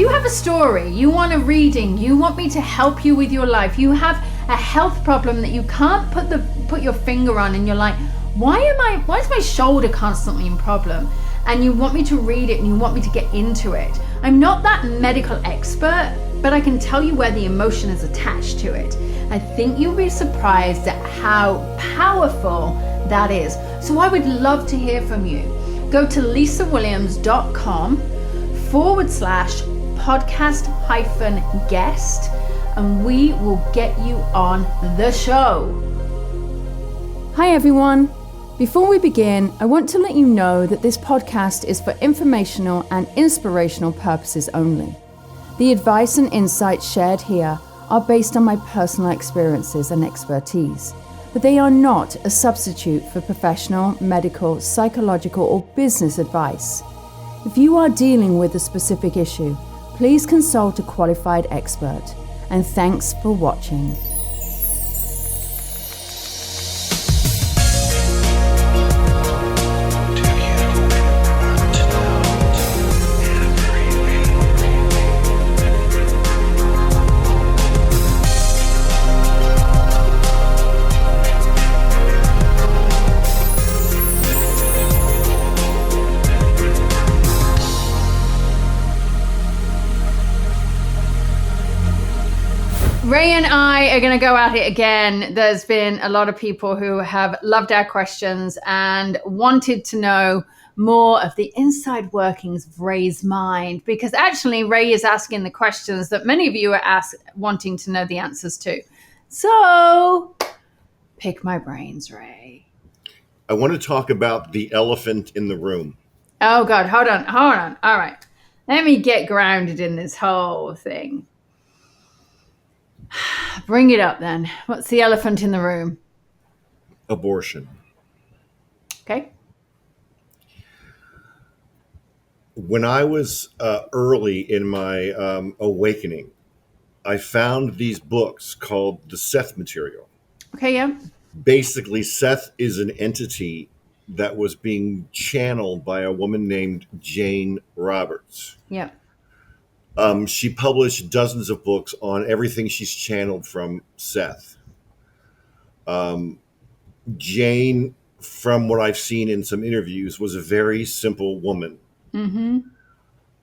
you have a story, you want a reading, you want me to help you with your life, you have a health problem that you can't put your finger on, and you're like, why is my shoulder constantly in problem? And you want me to read it and you want me to get into it. I'm not that medical expert, but I can tell you where the emotion is attached to it. I think you'll be surprised at how powerful that is. So I would love to hear from you. Go to lisawilliams.com/podcast-guest and we will get you on the show. Hi everyone. Before we begin, I want to let you know that this podcast is for informational and inspirational purposes only. The advice and insights shared here are based on my personal experiences and expertise, but they are not a substitute for professional, medical, psychological, or business advice. If you are dealing with a specific issue, please consult a qualified expert. And thanks for watching. Ray and I are going to go at it again. There's been a lot of people who have loved our questions and wanted to know more of the inside workings of Ray's mind, because actually Ray is asking the questions that many of you are wanting to know the answers to. So pick my brains, Ray. I want to talk about the elephant in the room. Oh God, hold on. All right. Let me get grounded in this whole thing. Bring it up then. What's the elephant in the room? Abortion. Okay. When I was early in my awakening, I found these books called the Seth material. Okay, yeah. Basically, Seth is an entity that was being channeled by a woman named Jane Roberts. Yeah. She published dozens of books on everything she's channeled from Seth. Jane, from what I've seen in some interviews, was a very simple woman. Mm-hmm.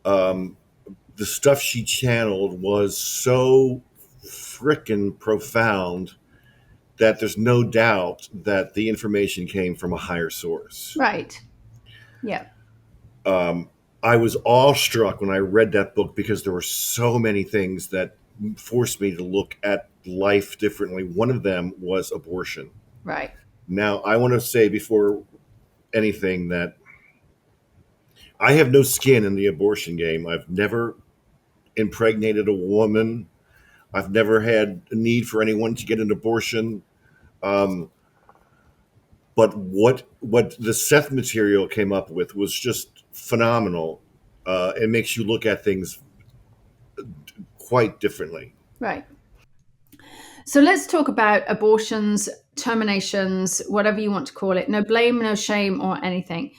The stuff she channeled was so frickin' profound that there's no doubt that the information came from a higher source. Right. Yeah. I was awestruck when I read that book because there were so many things that forced me to look at life differently. One of them was abortion. Right. Now, I want to say before anything that I have no skin in the abortion game. I've never impregnated a woman. I've never had a need for anyone to get an abortion. But what the Seth material came up with was just phenomenal. It makes you look at things quite differently. Right. So let's talk about abortions, terminations, whatever you want to call it. No blame, no shame or anything.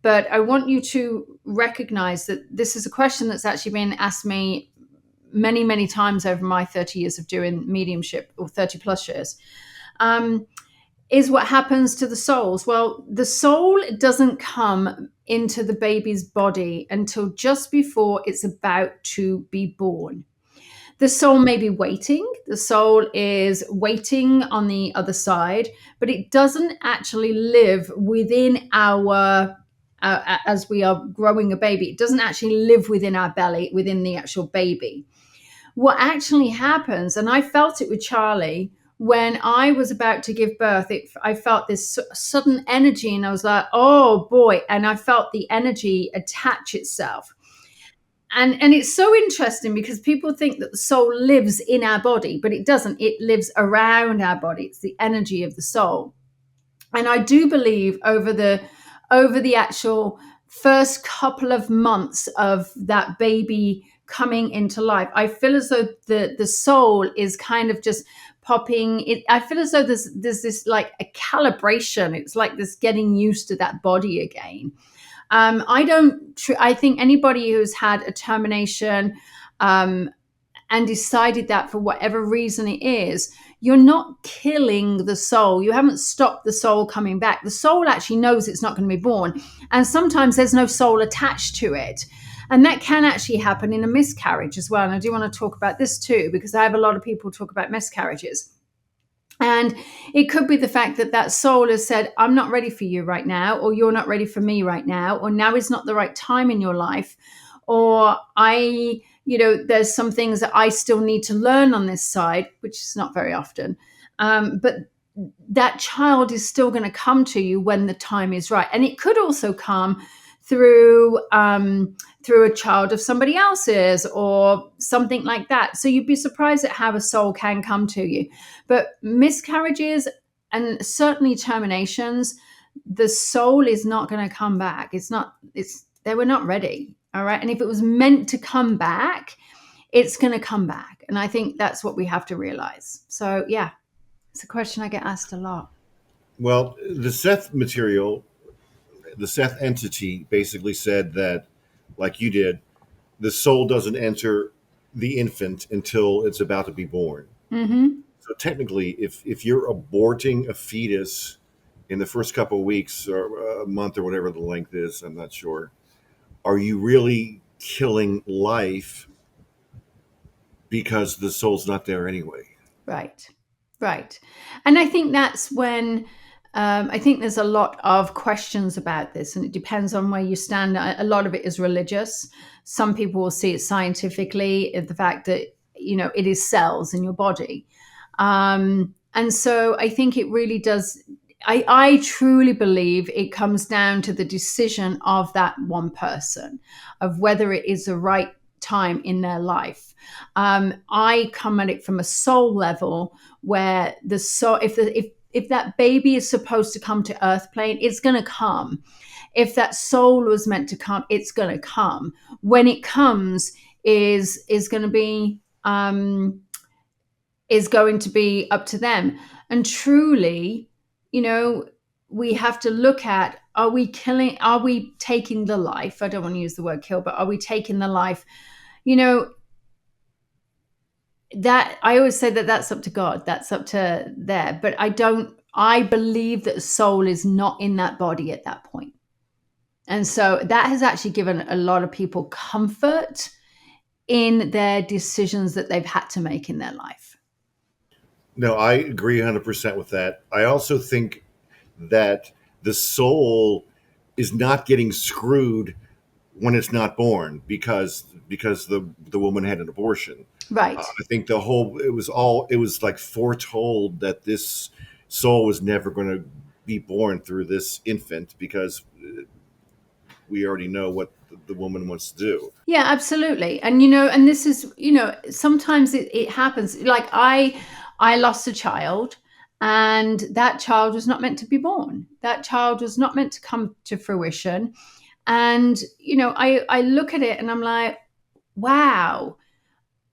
But I want you to recognize that this is a question that's actually been asked me many, many times over my 30 years of doing mediumship, or 30 plus years. Is what happens to the souls. Well, the soul doesn't come into the baby's body until just before it's about to be born. The soul may be waiting. The soul is waiting on the other side, but it doesn't actually live within our, as we are growing a baby, it doesn't actually live within our belly, within the actual baby. What actually happens, and I felt it with Charlie, when I was about to give birth, I felt this sudden energy and I was like, oh boy. And I felt the energy attach itself. And it's so interesting because people think that the soul lives in our body, but it doesn't. It lives around our body. It's the energy of the soul. And I do believe over the actual first couple of months of that baby coming into life, I feel as though the soul is kind of just popping it. I feel as though there's this like a calibration. It's like this getting used to that body again. I think anybody who's had a termination, um, and decided that for whatever reason it is, you're not killing the soul. You haven't stopped the soul coming back. The soul actually knows it's not going to be born. And sometimes there's no soul attached to it. And that can actually happen in a miscarriage as well. And I do want to talk about this too, because I have a lot of people talk about miscarriages. And it could be the fact that that soul has said, I'm not ready for you right now, or you're not ready for me right now, or now is not the right time in your life, or there's some things that I still need to learn on this side, which is not very often. But that child is still going to come to you when the time is right. And it could also come through a child of somebody else's or something like that. So you'd be surprised at how a soul can come to you. But miscarriages and certainly terminations, the soul is not going to come back. They were not ready. All right. And if it was meant to come back, it's going to come back. And I think that's what we have to realize. So yeah, it's a question I get asked a lot. Well, the Seth entity basically said that, like you did, the soul doesn't enter the infant until it's about to be born. Mm-hmm. So technically, if you're aborting a fetus in the first couple of weeks or a month or whatever the length is, I'm not sure, are you really killing life because the soul's not there anyway? Right. Right. And I think that's when I think there's a lot of questions about this, and it depends on where you stand. A lot of it is religious. Some people will see it scientifically, the fact that, it is cells in your body. And so I think it really does. I truly believe it comes down to the decision of that one person, of whether it is the right time in their life. I come at it from a soul level, where the soul, if that baby is supposed to come to earth plane, it's going to come. If that soul was meant to come, it's going to come. When it comes, is going to be up to them. And truly, we have to look at, are we taking the life? I don't want to use the word kill, but are we taking the life? That I always say that that's up to God, that's up to there. But I believe that the soul is not in that body at that point. And so that has actually given a lot of people comfort in their decisions that they've had to make in their life. No, I agree 100% with that. I also think that the soul is not getting screwed when it's not born because the woman had an abortion. Right. I think it was like foretold that this soul was never going to be born through this infant, because we already know what the woman wants to do. Yeah, absolutely. And and this is, sometimes it happens. Like I lost a child, and that child was not meant to be born. That child was not meant to come to fruition. And I look at it and I'm like, wow,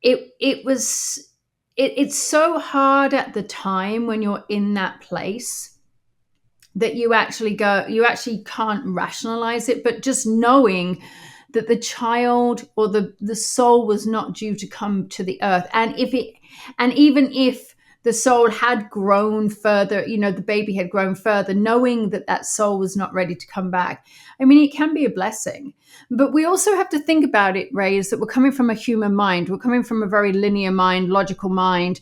it's so hard at the time when you're in that place, that you actually can't rationalize it. But just knowing that the child or the soul was not due to come to the earth, and even if the soul had grown further, the baby had grown further, knowing that that soul was not ready to come back, I mean, it can be a blessing. But we also have to think about it, Ray, is that we're coming from a human mind. We're coming from a very linear mind, logical mind,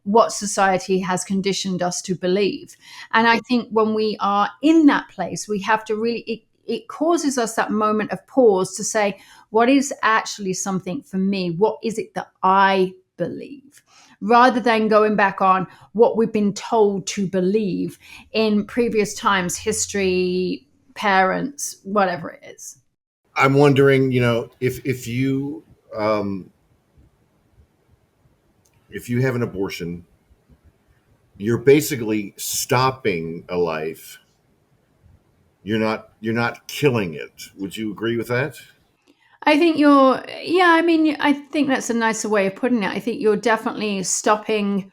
what society has conditioned us to believe. And I think when we are in that place, we have to really, it causes us that moment of pause to say, what is actually something for me? What is it that I believe? Rather than going back on what we've been told to believe in previous times, history, parents, whatever it is. I'm wondering, if you have an abortion, you're basically stopping a life. You're not killing it. Would you agree with that? I think I think that's a nicer way of putting it. I think you're definitely stopping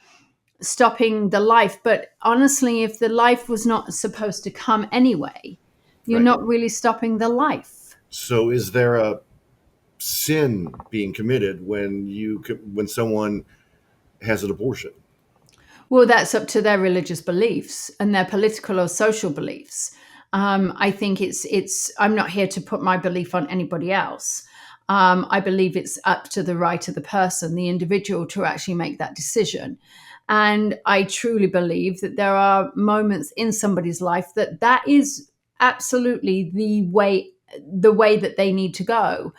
the life. But honestly, if the life was not supposed to come anyway, you're Right. not really stopping the life. So is there a sin being committed when someone has an abortion? Well, that's up to their religious beliefs and their political or social beliefs. I think it's. I'm not here to put my belief on anybody else. I believe it's up to the right of the person, the individual, to actually make that decision. And I truly believe that there are moments in somebody's life that is absolutely the way that they need to go.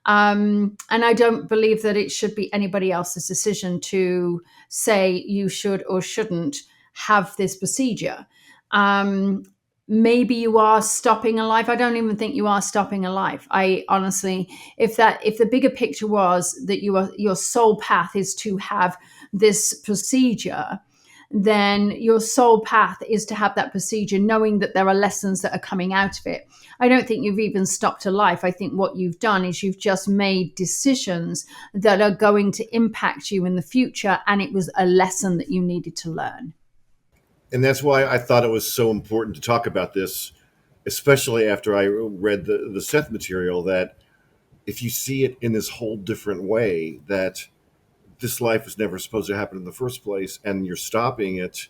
And I don't believe that it should be anybody else's decision to say you should or shouldn't have this procedure. Um, Maybe you are stopping a life. I don't even think you are stopping a life. I honestly, if the bigger picture was that your soul path is to have this procedure, then your soul path is to have that procedure, knowing that there are lessons that are coming out of it. I don't think you've even stopped a life. I think what you've done is you've just made decisions that are going to impact you in the future. And it was a lesson that you needed to learn. And that's why I thought it was so important to talk about this, especially after I read the Seth material, that if you see it in this whole different way, that this life was never supposed to happen in the first place, and you're stopping it,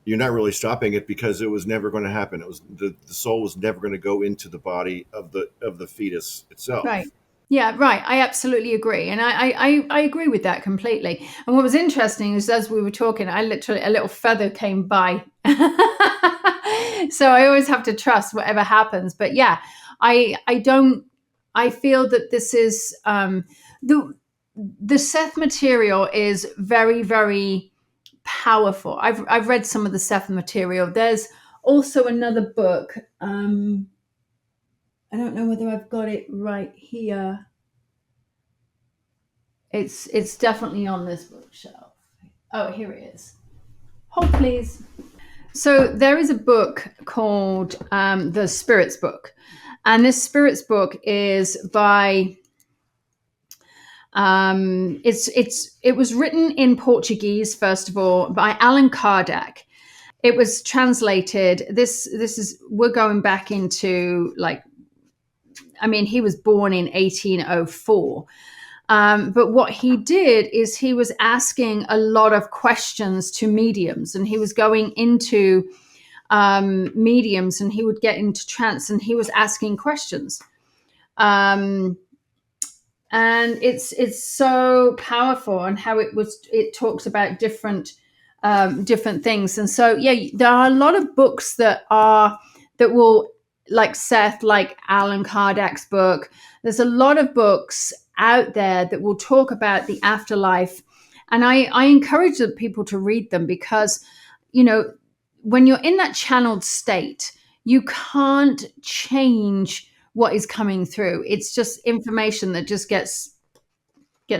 you're not really stopping it because it was never going to happen. It was the soul was never going to go into the body of the fetus Right. itself. Yeah, right. I absolutely agree. And I agree with that completely. And what was interesting is as we were talking, I literally, a little feather came by. So I always have to trust whatever happens. But yeah, I don't, I feel that this is, the Seth material is very, very powerful. I've read some of the Seth material. There's also another book. I don't know whether I've got it right here. It's definitely on this bookshelf. Oh, here it is. Hold, please. So there is a book called the Spirits Book, and this Spirits Book is by. It was written in Portuguese first of all by Allan Kardec. It was translated. This is we're going back into like, I mean, he was born in 1804. But what he did is he was asking a lot of questions to mediums, and he was going into mediums, and he would get into trance, and he was asking questions. Um, and it's so powerful, and how it talks about different things. And so yeah, there are a lot of books that will, like Seth, like Alan Kardec's book. There's a lot of books out there that will talk about the afterlife, and I encourage the people to read them, because you know, when you're in that channeled state, you can't change what is coming through. It's just information that just gets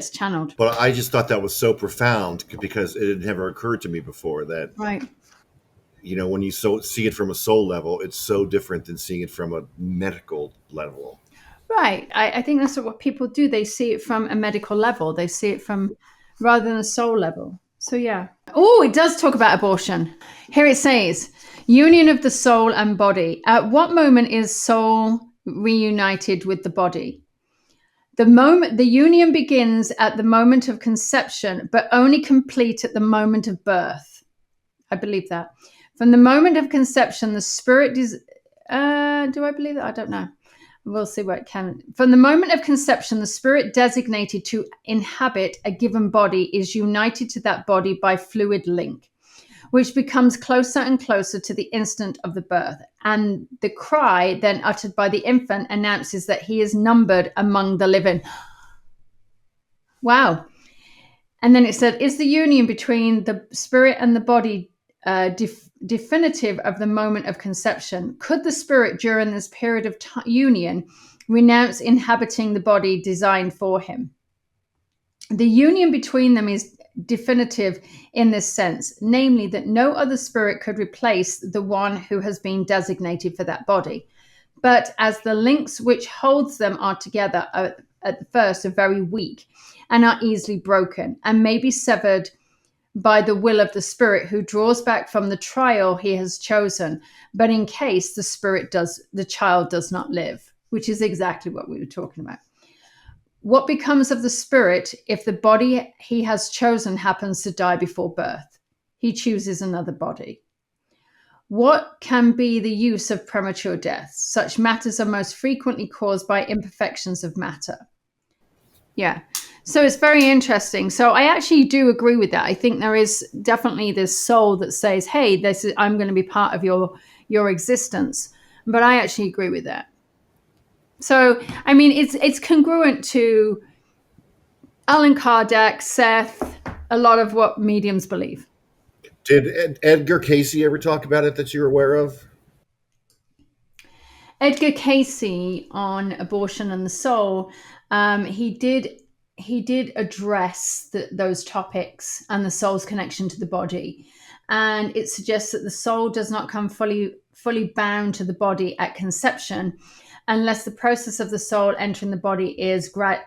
channeled. But I just thought that was so profound because it had never occurred to me before that, Right. when you see it from a soul level, it's so different than seeing it from a medical level. Right. I think that's what people do. They see it from a medical level. They see it from rather than a soul level. So yeah. Oh, it does talk about abortion. Here it says, union of the soul and body. At what moment is soul reunited with the body? The union begins at the moment of conception, but only complete at the moment of birth. I believe that. From the moment of conception, the spirit is. Do I believe that? I don't know. We'll see what it can. From the moment of conception, the spirit designated to inhabit a given body is united to that body by fluid link, which becomes closer and closer to the instant of the birth. And the cry then uttered by the infant announces that he is numbered among the living. Wow. And then it said, is the union between the spirit and the body definitive of the moment of conception? Could the spirit during this period of union renounce inhabiting the body designed for him? The union between them is definitive in this sense, namely that no other spirit could replace the one who has been designated for that body. But as the links which holds them are together at the first are very weak and are easily broken and may be severed by the will of the spirit, who draws back from the trial he has chosen, but in case the child does not live, which is exactly what we were talking about. What becomes of the spirit if the body he has chosen happens to die before birth? He chooses another body. What can be the use of premature death? Such matters are most frequently caused by imperfections of matter. Yeah. So it's very interesting. So I actually do agree with that. I think there is definitely this soul that says, "Hey, I'm going to be part of your existence." But I actually agree with that. So I mean, it's congruent to Allan Kardec, Seth, a lot of what mediums believe. Did Edgar Casey ever talk about it that you're aware of? Edgar Casey on abortion and the soul, he did address those topics and the soul's connection to the body, and it suggests that the soul does not come fully bound to the body at conception, unless the process of the soul entering the body is gradual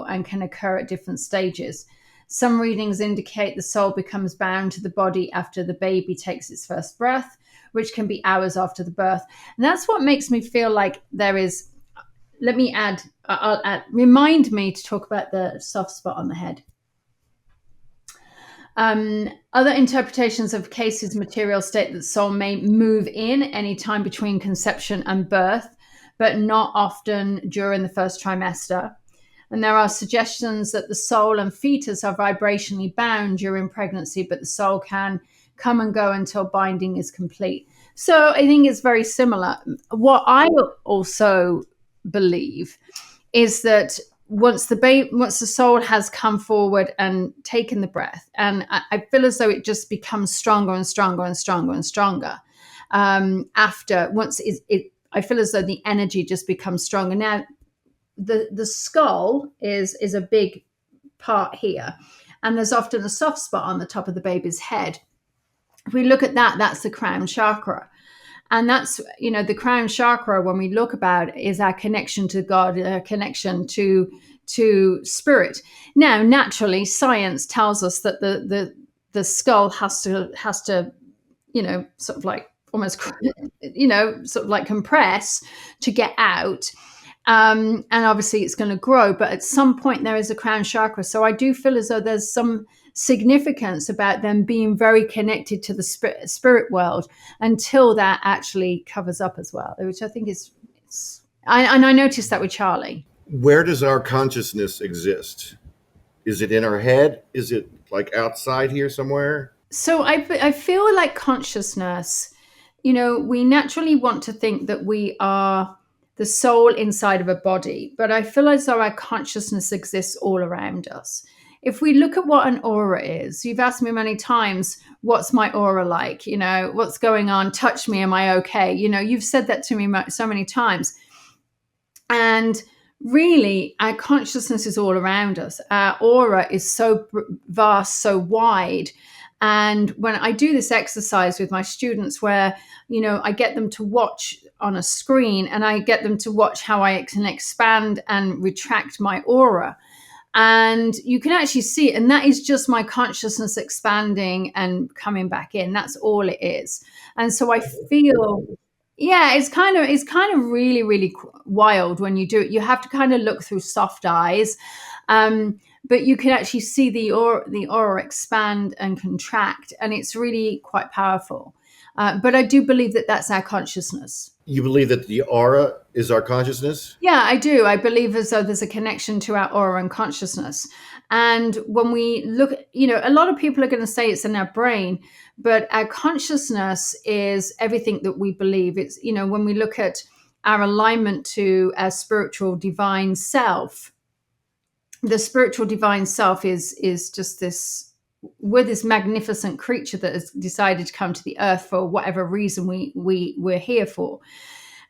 and can occur at different stages. Some readings indicate the soul becomes bound to the body after the baby takes its first breath, which can be hours after the birth. And that's what makes me feel like there is. Let me remind me to talk about the soft spot on the head. Other interpretations of Casey's material state that the soul may move in any time between conception and birth, but not often during the first trimester. And there are suggestions that the soul and fetus are vibrationally bound during pregnancy, but the soul can come and go until binding is complete. So I think it's very similar. What I also believe is that once the soul has come forward and taken the breath, and I feel as though it just becomes stronger and stronger and stronger and stronger. After once I feel as though the energy just becomes stronger. Now, the skull is a big part here, and there's often a soft spot on the top of the baby's head. If we look at that, that's the crown chakra. And that's, the crown chakra, when we look about it, is our connection to God, our connection to spirit. Now, naturally, science tells us that the skull has to, sort of like almost, sort of like compress to get out. And obviously it's going to grow, but at some point there is a crown chakra. So I do feel as though there's some significance about them being very connected to the spirit world until that actually covers up as well, which I think and I noticed that with Charlie. Where does our consciousness exist? Is it in our head? Is it like outside here somewhere? So I feel like consciousness, we naturally want to think that we are the soul inside of a body, but I feel as though our consciousness exists all around us. If we look at what an aura is, you've asked me many times, what's my aura like? What's going on? Touch me. Am I okay? You've said that to me so many times. And really, our consciousness is all around us. Our aura is so vast, so wide. And when I do this exercise with my students where, I get them to watch on a screen and I get them to watch how I can expand and retract my aura. And you can actually see it. And that is just my consciousness expanding and coming back in. That's all it is. And so I feel, it's kind of really, really wild when you do it. You have to kind of look through soft eyes. But you can actually see the aura expand and contract. And it's really quite powerful. But I do believe that that's our consciousness. You believe that the aura is our consciousness? Yeah, I do. I believe as though there's a connection to our aura and consciousness. And when we look, a lot of people are going to say it's in our brain, but our consciousness is everything that we believe. It's, when we look at our alignment to our spiritual divine self, the spiritual divine self is just this. We're this magnificent creature that has decided to come to the earth for whatever reason we're here for.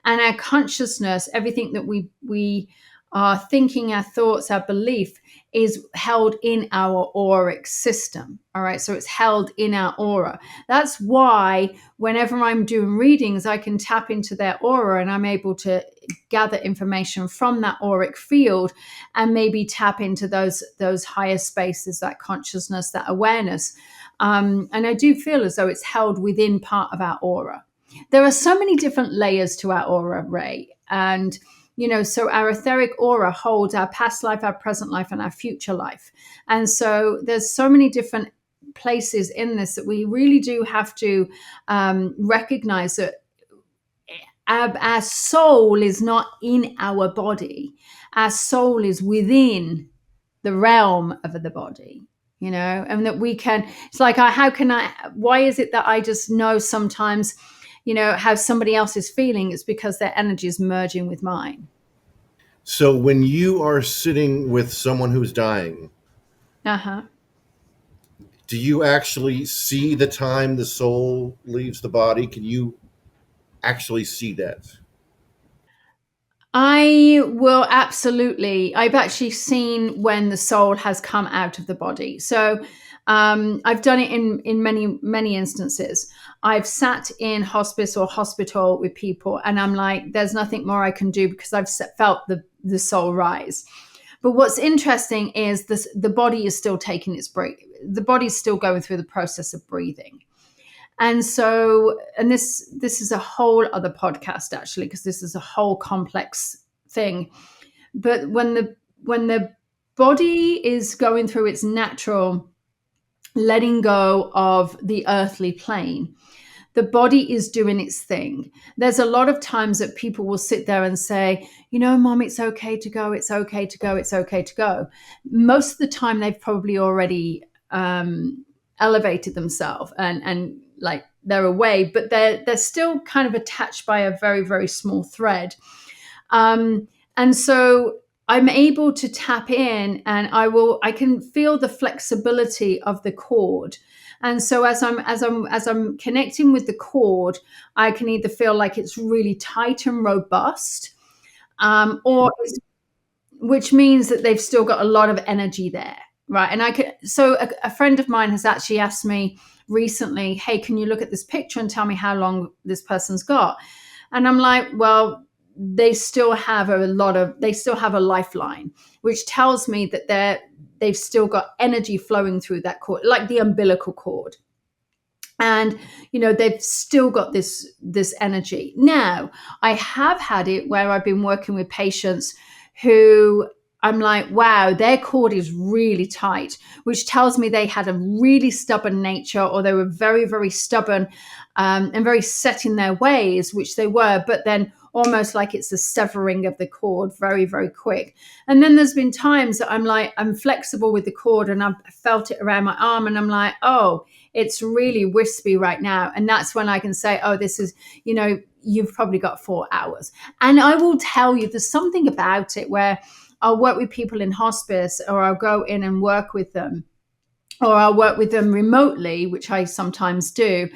And our consciousness, everything that we our thinking, our thoughts, our belief is held in our auric system. All right. So it's held in our aura. That's why whenever I'm doing readings, I can tap into their aura and I'm able to gather information from that auric field and maybe tap into those higher spaces, that consciousness, that awareness. And I do feel as though it's held within part of our aura. There are so many different layers to our aura, Ray. And so our etheric aura holds our past life, our present life, and our future life. And so there's so many different places in this that we really do have to recognize that our soul is not in our body. Our soul is within the realm of the body, and that we can, it's like, why is it that I just know sometimes, how somebody else is feeling? It's because their energy is merging with mine. So when you are sitting with someone who's dying, Uh-huh. do you actually see the time the soul leaves the body? Can you actually see that? I will absolutely. I've actually seen when the soul has come out of the body. So I've done it in many instances. I've sat in hospice or hospital with people, and I'm like, there's nothing more I can do because I've felt the soul rise. But what's interesting is this: the body is still taking its break. The body's still going through the process of breathing. And so, and this is a whole other podcast actually, because this is a whole complex thing. But when the body is going through its natural letting go of the earthly plane, the body is doing its thing. There's a lot of times that people will sit there and say, Mom, it's okay to go, it's okay to go, it's okay to go. Most of the time, they've probably already elevated themselves and like they're away, but they're still kind of attached by a very, very small thread. And so I'm able to tap in, and I can feel the flexibility of the cord. And so as I'm connecting with the cord, I can either feel like it's really tight and robust, or which means that they've still got a lot of energy there, right? And a friend of mine has actually asked me recently, hey, can you look at this picture and tell me how long this person's got? And I'm like, well, they still have a lifeline, which tells me that they've still got energy flowing through that cord, like the umbilical cord. And they've still got this energy. Now, I have had it where I've been working with patients who I'm like, wow, their cord is really tight, which tells me they had a really stubborn nature, or they were very, very stubborn and very set in their ways, which they were, but then almost like it's a severing of the cord very, very quick. And then there's been times that I'm flexible with the cord and I've felt it around my arm and I'm like, oh, it's really wispy right now. And that's when I can say, oh, this is, you've probably got 4 hours. And I will tell you, there's something about it where I'll work with people in hospice, or I'll go in and work with them, or I'll work with them remotely, which I sometimes do.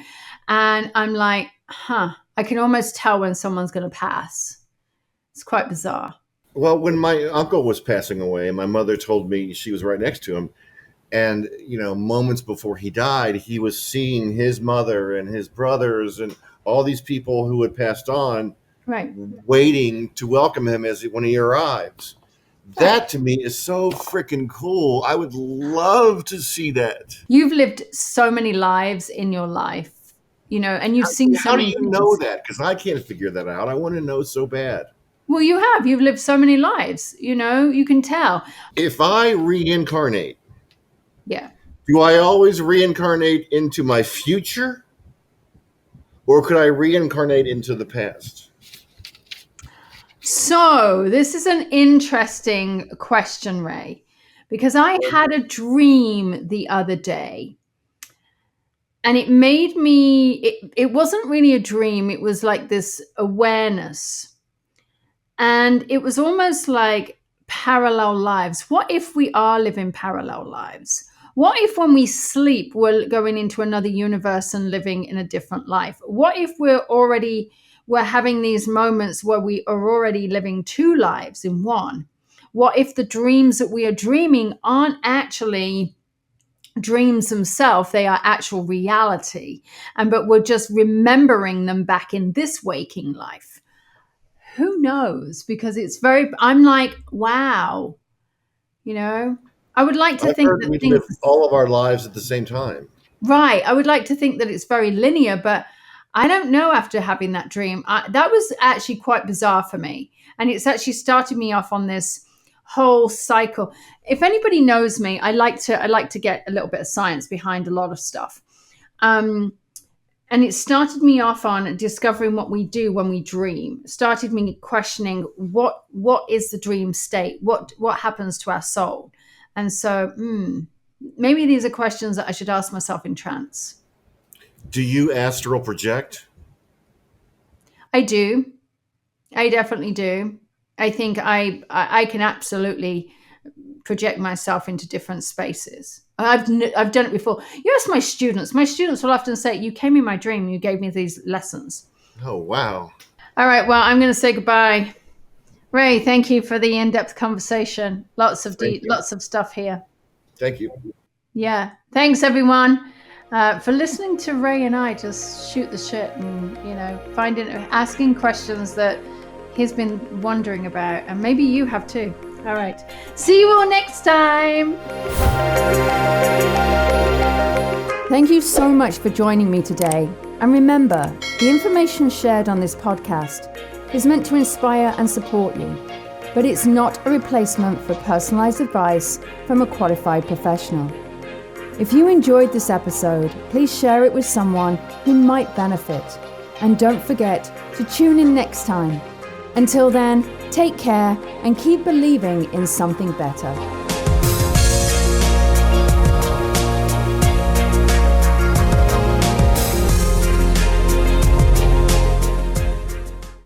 And I'm like, I can almost tell when someone's going to pass. It's quite bizarre. Well, when my uncle was passing away, and my mother told me she was right next to him, and moments before he died, he was seeing his mother and his brothers and all these people who had passed on, Right. waiting to welcome him when he arrives. That to me is so freaking cool. I would love to see that. You've lived so many lives in your life, and you've seen so How do many you things. know that? Because I can't figure that out. I want to know so bad. Well, you've lived so many lives, you can tell. If I reincarnate, Yeah. do I always reincarnate into my future? Or could I reincarnate into the past? So this is an interesting question, Ray, because I had a dream the other day, and it made me, it wasn't really a dream. It was like this awareness. And it was almost like parallel lives. What if we are living parallel lives? What if when we sleep, we're going into another universe and living in a different life? What if we're having these moments where we are already living 2 lives in one? What if the dreams that we are dreaming aren't actually dreams themselves, they are actual reality, but we're just remembering them back in this waking life? Who knows? Because I'm like, wow, I would like to I've think heard that we things, live all of our lives at the same time. right, I would like to think that it's very linear, but I don't know. After having that dream, that was actually quite bizarre for me, and it's actually started me off on this whole cycle. If anybody knows me, I like to get a little bit of science behind a lot of stuff. um and it started me off on discovering what we do when we dream. It started me questioning what is the dream state, what happens to our soul. And so maybe these are questions that I should ask myself in trance. Do you astral project? I do. I definitely do. I think I can absolutely project myself into different spaces. I've done it before. You ask my students. My students will often say, "You came in my dream. You gave me these lessons." Oh, wow. All right. Well, I'm going to say goodbye. Ray, thank you for the in-depth conversation. Thank you. Lots of stuff here. Thank you. Yeah. Thanks everyone for listening to Ray and I just shoot the shit and asking questions that he's been wondering about, and maybe you have too. All right. See you all next time. Thank you so much for joining me today. And remember, the information shared on this podcast is meant to inspire and support you, but it's not a replacement for personalized advice from a qualified professional. If you enjoyed this episode, please share it with someone who might benefit. And don't forget to tune in next time. Until then, take care and keep believing in something better.